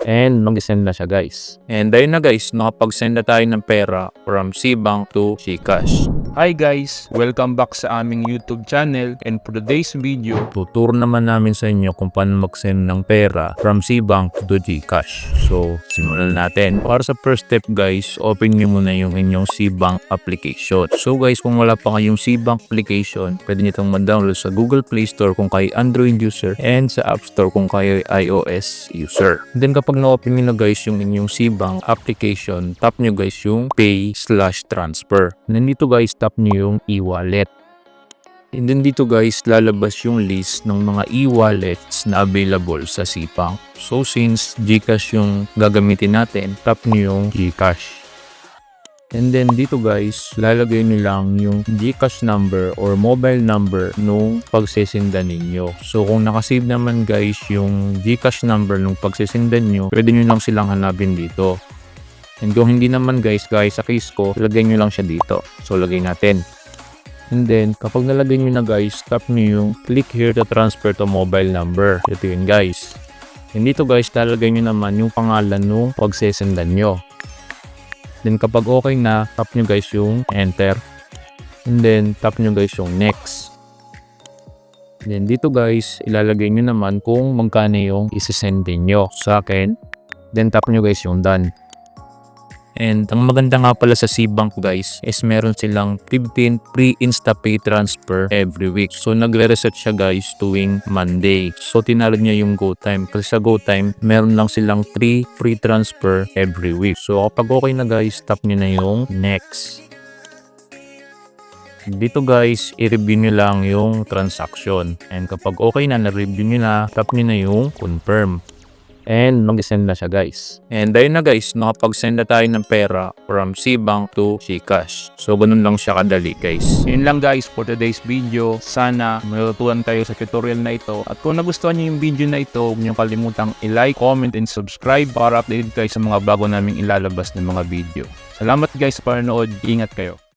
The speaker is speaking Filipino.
And mag-send na siya guys. And ayun na guys, nakapag-send na tayo ng pera from Cbank to GCash. Hi guys! Welcome back sa aming YouTube channel, and for today's video, Tuturo naman namin sa inyo kung paano mag-send ng pera from Cbank to GCash. So, simulan natin. Para sa first step guys, open nyo muna yung inyong Cbank application. So guys, kung wala pa kayong Cbank application, pwede nyo itong ma-download sa Google Play Store kung kayo Android user and sa App Store kung kayo iOS user. Then kapag na-open nyo na guys yung inyong Cbank application, tap nyo guys yung Pay/Transfer. Nandito guys, tap nyo yung e-wallet. And then dito guys, lalabas yung list ng mga e-wallets na available sa Cbank. So since GCash yung gagamitin natin, tap nyo yung GCash. And then dito guys, lalagay nyo lang yung GCash number or mobile number nung pagsesendan ninyo. So kung nakasave naman guys yung GCash number nung pagsesendan nyo, pwede nyo lang silang hanapin dito. And kung hindi naman guys, sa case ko, lagay nyo lang siya dito. So lagay natin. And then, kapag nalagay nyo na guys, tap nyo yung click here to transfer to mobile number. Ito yun guys. And dito guys, lalagay nyo naman yung pangalan nung pagsesendan nyo. Then kapag okay na, tap nyo guys yung enter. And then, tap nyo guys yung next. Then dito guys, ilalagay nyo naman kung magkano yung isesend nyo sa akin. Then tap nyo guys yung done. And ang maganda nga pala sa Cbank guys is meron silang 15 free InstaPay transfer every week. So nagre-reset siya guys tuwing Monday. So tinalo niya yung GoTime. Kasi sa GoTime, meron lang silang 3 free transfer every week. So kapag okay na guys, tap nyo na yung next. Dito guys, i-review nyo lang yung transaction. And kapag okay na, na-review nyo na, tap nyo na yung confirm. And mag-send na siya guys. And ayun na guys, nakapag-send na tayo ng pera from Cbank to GCash. So ganun lang siya kadali guys. yun lang guys for today's video. Sana matutunan tayo sa tutorial na ito. At kung nagustuhan niyo yung video na ito, huwag niyo kalimutang i-like, comment, and subscribe para updated kayo sa mga bago naming ilalabas ng mga video. Salamat guys sa panonood. Ingat kayo.